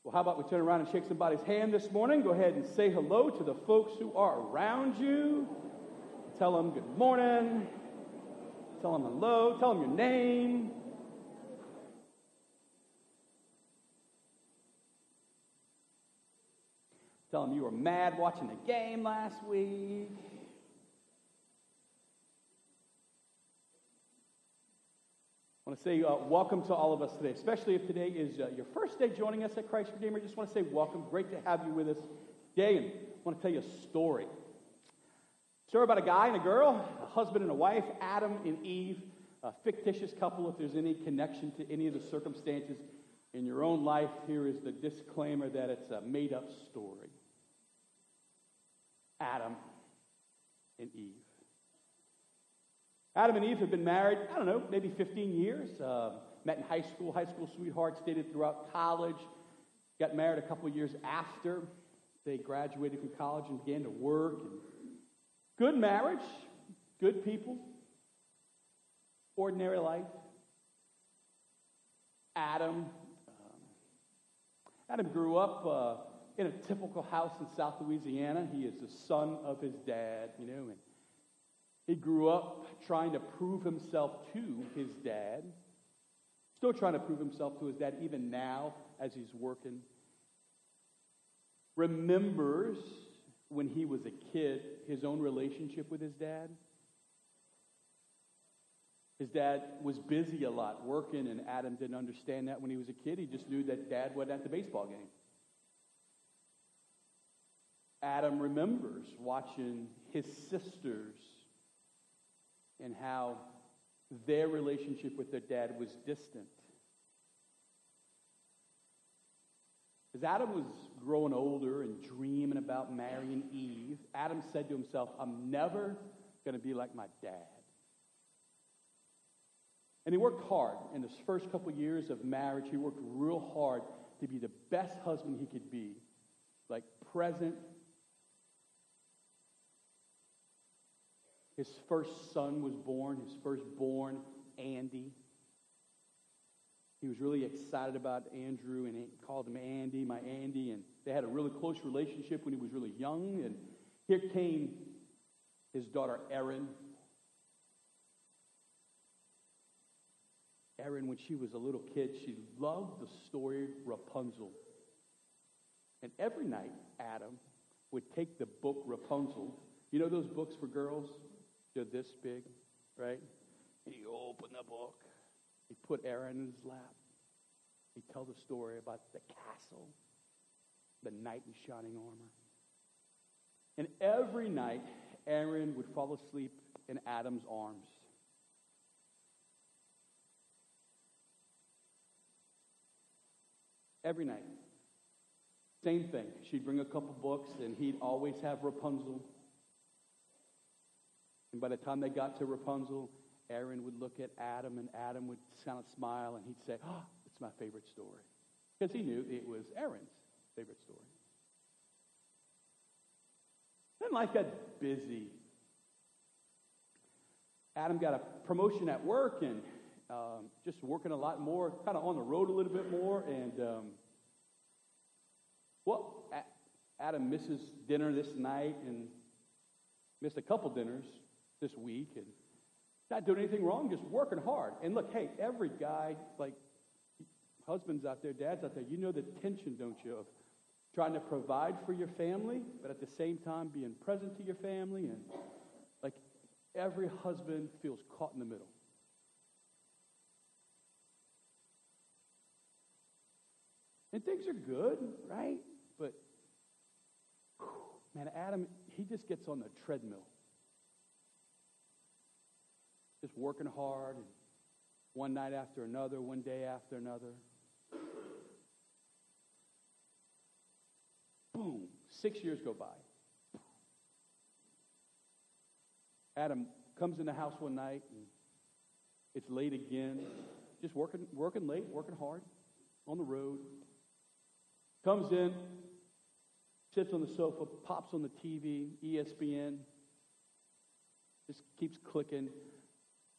Well, how about we turn around and shake somebody's hand this morning? Go ahead and say hello to the folks who are around you. Tell them good morning. Tell them hello. Tell them your name. Tell them you were mad watching the game last week. I want to say welcome to all of us today, especially if today is your first day joining us at Christ Redeemer. Just want to say welcome. Great to have you with us today. And I want to tell you a story. Story about a guy and a girl, a husband and a wife, Adam and Eve, a fictitious couple. If there's any connection to any of the circumstances in your own life, here is the disclaimer that it's a made-up story. Adam and Eve. Adam and Eve have been married, I don't know, maybe 15 years. Met in high school sweethearts, dated throughout college. Got married a couple years after they graduated from college and began to work. And good marriage, good people, ordinary life. Adam grew up in a typical house in South Louisiana. He is the son of his dad, and he grew up trying to prove himself to his dad. Still trying to prove himself to his dad even now as he's working. Remembers when he was a kid, his own relationship with his dad. His dad was busy a lot working, and Adam didn't understand that when he was a kid. He just knew that dad wasn't at the baseball game. Adam remembers watching his sisters and how their relationship with their dad was distant. As Adam was growing older and dreaming about marrying Eve, Adam said to himself, I'm never going to be like my dad. And he worked hard in his first couple years of marriage. He worked real hard to be the best husband he could be, like present. His first son was born, his firstborn, Andy. He was really excited about Andrew, and he called him Andy, my Andy, and they had a really close relationship when he was really young. And here came his daughter, Erin. Erin, when she was a little kid, she loved the story Rapunzel. And every night, Adam would take the book Rapunzel. You know those books for girls? They're this big, right? And you open the book. He put Erin in his lap. He'd tell the story about the castle, the knight in shining armor. And every night, Erin would fall asleep in Adam's arms. Every night. Same thing. She'd bring a couple books, and he'd always have Rapunzel. And by the time they got to Rapunzel, Erin would look at Adam, and Adam would kind of smile, and he'd say, oh, it's my favorite story. Because he knew it was Erin's favorite story. Then life got busy. Adam got a promotion at work, and just working a lot more, kind of on the road a little bit more. And, Adam misses dinner this night and missed a couple dinners this week, and not doing anything wrong, just working hard. And look, hey, every guy, like husbands out there, dads out there, you know the tension, don't you, of trying to provide for your family, but at the same time being present to your family. And like every husband feels caught in the middle. And things are good, right? But, man, Adam, he just gets on the treadmill. Just working hard, and one night after another, one day after another. Boom, 6 years go by. Adam comes in the house one night, and it's late again. Just working late, working hard, on the road. Comes in, sits on the sofa, pops on the TV, ESPN, just keeps clicking.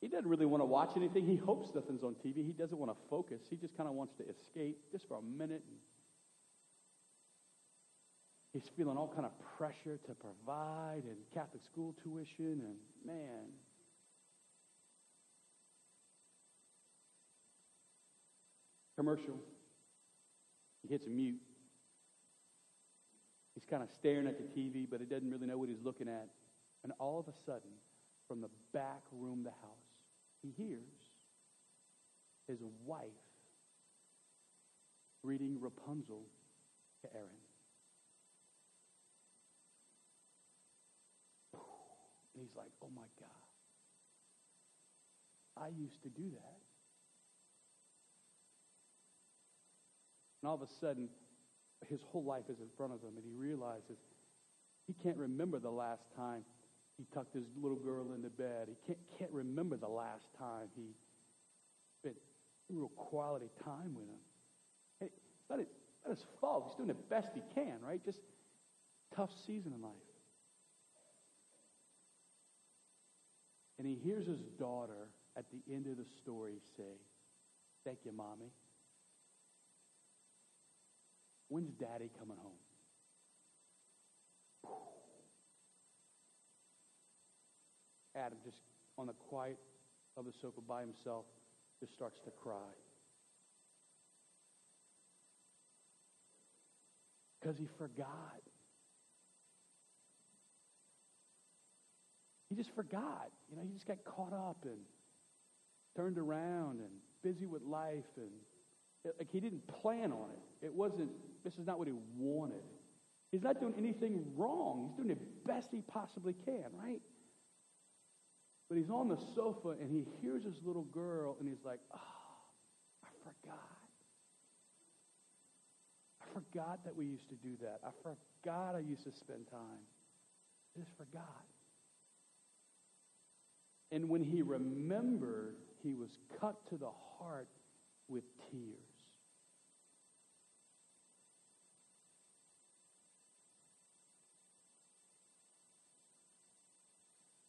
He doesn't really want to watch anything. He hopes nothing's on TV. He doesn't want to focus. He just kind of wants to escape just for a minute. He's feeling all kind of pressure to provide and Catholic school tuition, and man. Commercial. He hits a mute. He's kind of staring at the TV, but he doesn't really know what he's looking at. And all of a sudden, from the back room of the house, he hears his wife reading Rapunzel to Aaron. And he's like, oh my God. I used to do that. And all of a sudden, his whole life is in front of him, and he realizes he can't remember the last time he tucked his little girl into bed. He can't remember the last time he spent real quality time with him. Hey, it's not his fault. He's doing the best he can, right? Just tough season in life. And he hears his daughter at the end of the story say, thank you, Mommy. When's Daddy coming home? Adam, just on the quiet of the sofa by himself, just starts to cry. Because he forgot. He just forgot. You know, he just got caught up and turned around and busy with life, and like he didn't plan on it. It wasn't, this is not what he wanted. He's not doing anything wrong. He's doing the best he possibly can, right? But he's on the sofa and he hears his little girl and he's like, oh, I forgot. I forgot that we used to do that. I forgot I used to spend time. I just forgot. And when he remembered, he was cut to the heart with tears.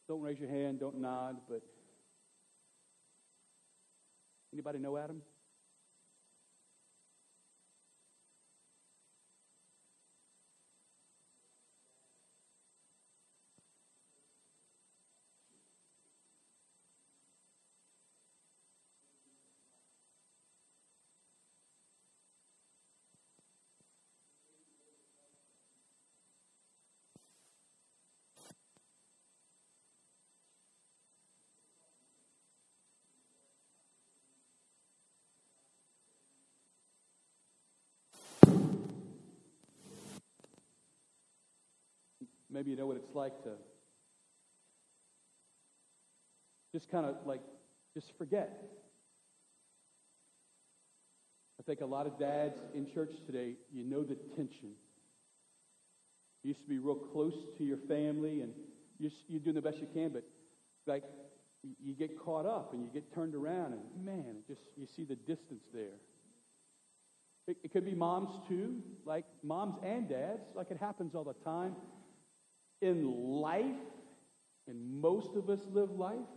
Don't raise your hand, don't nod, but anybody know Adam? Maybe you know what it's like to just kind of like, just forget. I think a lot of dads in church today, you know the tension. You used to be real close to your family, and you're doing the best you can, but like you get caught up and you get turned around, and man, you see the distance there. It could be moms too, like moms and dads, like it happens all the time. In life, and most of us live life,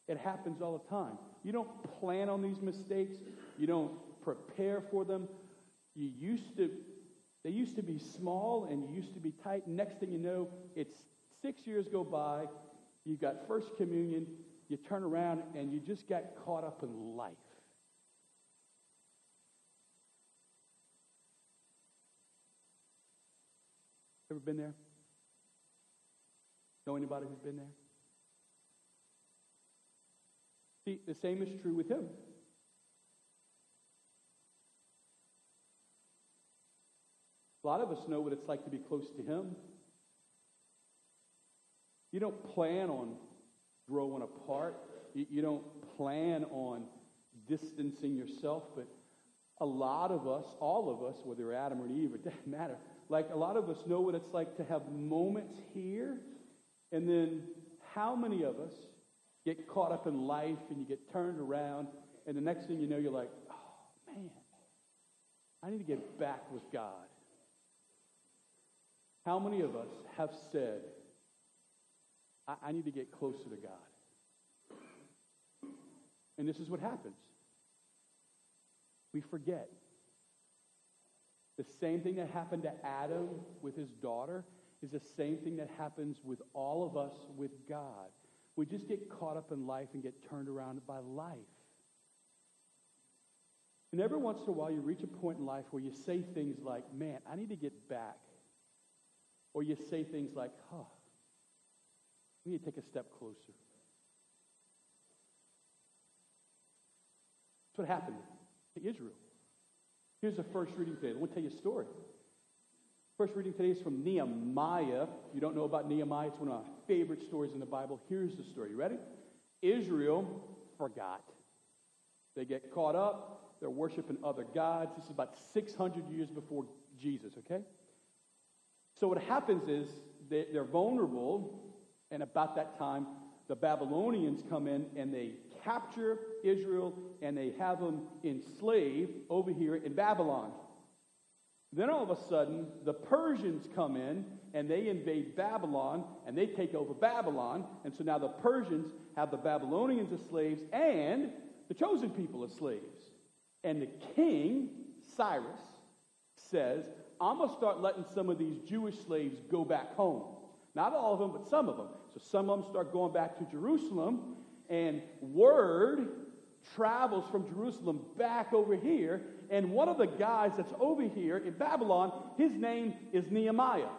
it happens all the time. You don't plan on these mistakes. You don't prepare for them. They used to be small and you used to be tight. Next thing you know, it's 6 years go by. You got First Communion. You turn around and you just got caught up in life. Ever been there? Know anybody who's been there? See, the same is true with him. A lot of us know what it's like to be close to him. You don't plan on growing apart. You don't plan on distancing yourself, but a lot of us, all of us, whether you're Adam or Eve, it doesn't matter. Like a lot of us know what it's like to have moments here. And then how many of us get caught up in life and you get turned around and the next thing you know, you're like, oh, man, I need to get back with God. How many of us have said, I need to get closer to God? And this is what happens. We forget The same thing that happened to Adam with his daughter is the same thing that happens with all of us with God. We just get caught up in life and get turned around by life. And every once in a while you reach a point in life where you say things like, man, I need to get back. Or you say things like, we need to take a step closer. That's what happened to Israel. Here's the first reading today. I want to tell you a story. First reading today is from Nehemiah. If you don't know about Nehemiah, it's one of my favorite stories in the Bible. Here's the story. You ready? Israel forgot. They get caught up. They're worshiping other gods. This is about 600 years before Jesus, okay? So what happens is they're vulnerable, and about that time, the Babylonians come in and they capture Israel and they have them enslaved over here in Babylon. Then all of a sudden, the Persians come in and they invade Babylon and they take over Babylon. And so now the Persians have the Babylonians as slaves and the chosen people as slaves. And the king, Cyrus, says, I'm going to start letting some of these Jewish slaves go back home. Not all of them, but some of them. So some of them start going back to Jerusalem, and word travels from Jerusalem back over here, and one of the guys that's over here in Babylon, his name is Nehemiah.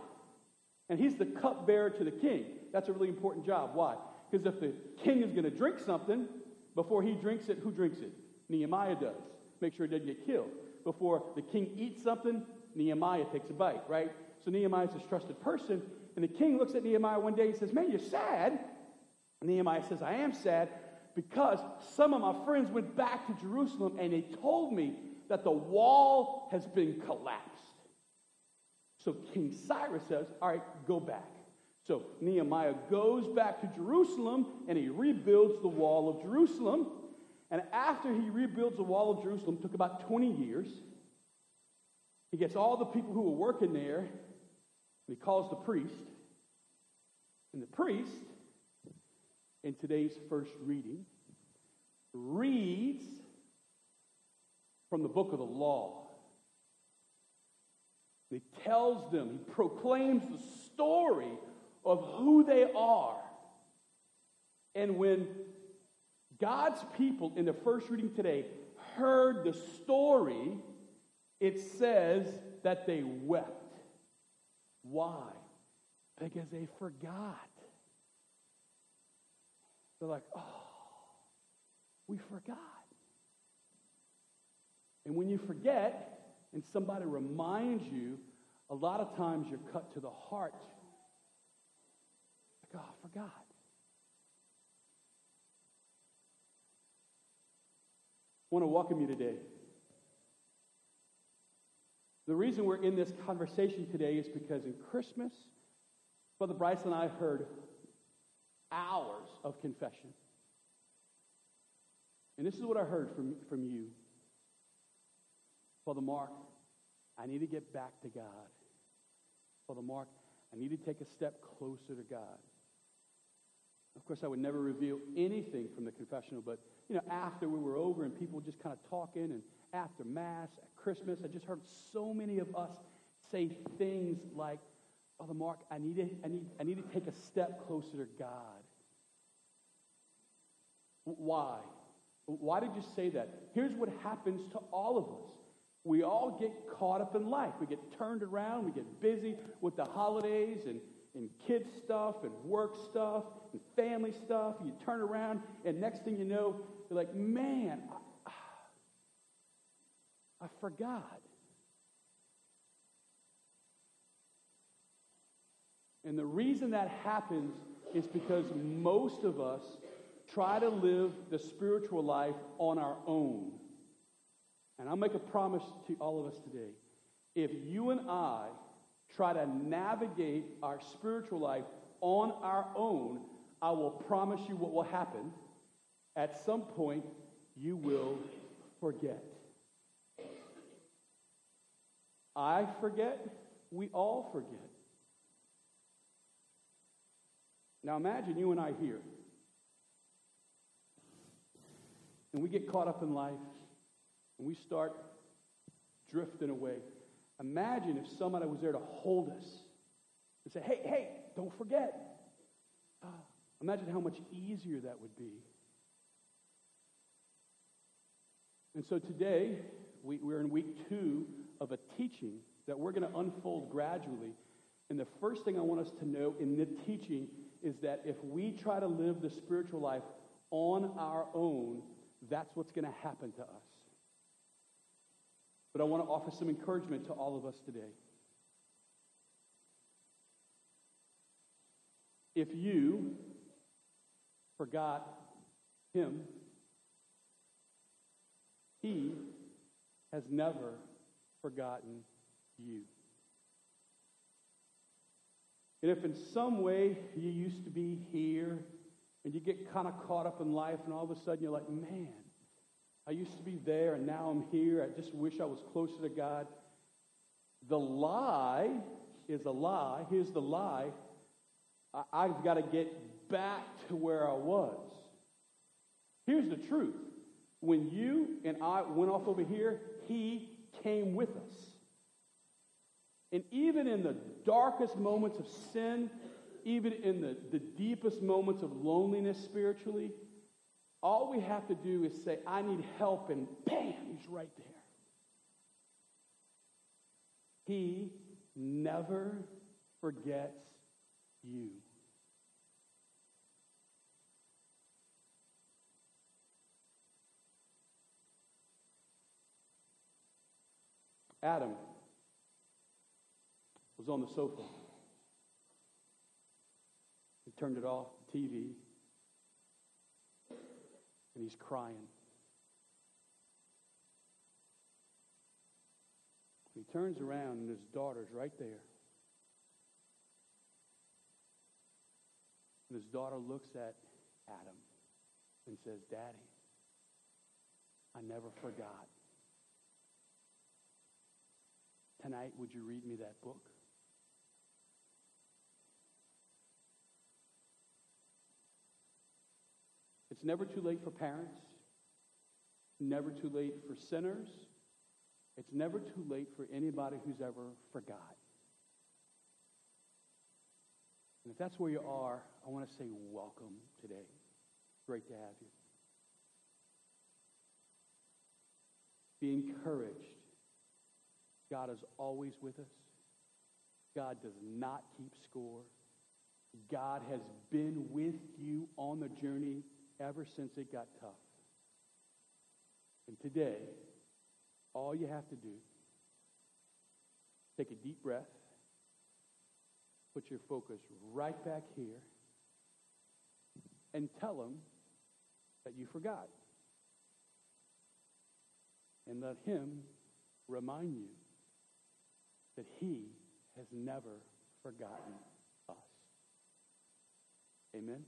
And he's the cupbearer to the king. That's a really important job. Why? Because if the king is going to drink something, before he drinks it, who drinks it? Nehemiah does. Make sure it doesn't get killed. Before the king eats something, Nehemiah takes a bite, right? So Nehemiah is this trusted person. And the king looks at Nehemiah one day and says, man, you're sad. And Nehemiah says, I am sad because some of my friends went back to Jerusalem and they told me that the wall has been collapsed. So King Cyrus says, all right, go back. So Nehemiah goes back to Jerusalem and he rebuilds the wall of Jerusalem. And after he rebuilds the wall of Jerusalem, it took about 20 years. He gets all the people who were working there, and he calls the priest. And the priest, in today's first reading, reads from the book of the law. He tells them, he proclaims the story of who they are. And when God's people in the first reading today heard the story, it says that they wept. Why? Because they forgot. They're like, oh, we forgot. And when you forget and somebody reminds you, a lot of times you're cut to the heart. Like, oh, I forgot. I want to welcome you today. The reason we're in this conversation today is because in Christmas, Brother Bryce and I heard hours of confession. And this is what I heard from you. Father Mark, I need to get back to God. Father Mark, I need to take a step closer to God. Of course, I would never reveal anything from the confessional, but, after we were over and people just kind of talking, and after Mass, at Christmas, I just heard so many of us say things like, Father Mark, I need to take a step closer to God. Why? Why did you say that? Here's what happens to all of us. We all get caught up in life. We get turned around. We get busy with the holidays and kids stuff and work stuff and family stuff. You turn around, and next thing you know, you're like, man, I forgot. And the reason that happens is because most of us try to live the spiritual life on our own. And I'll make a promise to all of us today. If you and I try to navigate our spiritual life on our own, I will promise you what will happen. At some point, you will forget. I forget. We all forget. Now imagine you and I here. And we get caught up in life. And we start drifting away. Imagine if somebody was there to hold us and say, hey, don't forget. Imagine how much easier that would be. And so today, we're in week 2 of a teaching that we're going to unfold gradually. And the first thing I want us to know in the teaching is that if we try to live the spiritual life on our own, that's what's going to happen to us. But I want to offer some encouragement to all of us today. If you forgot him, he has never forgotten you. And if in some way you used to be here and you get kind of caught up in life and all of a sudden you're like, man, I used to be there and now I'm here. I just wish I was closer to God. The lie is a lie. Here's the lie. I've got to get back to where I was. Here's the truth. When you and I went off over here, he came with us. And even in the darkest moments of sin, even in the deepest moments of loneliness spiritually, all we have to do is say, I need help, and bam, he's right there. He never forgets you. Adam was on the sofa. He turned it off, the TV, and he's crying. He turns around and his daughter's right there. And his daughter looks at Adam and says, Daddy, I never forgot. Tonight, would you read me that book? It's never too late for parents. Never too late for sinners. It's never too late for anybody who's ever forgot. And if that's where you are, I want to say welcome today. Great to have you. Be encouraged. God is always with us. God does not keep score. God has been with you on the journey ever since it got tough. And today, all you have to do, take a deep breath, put your focus right back here, and tell him that you forgot. And let him remind you that he has never forgotten us. Amen.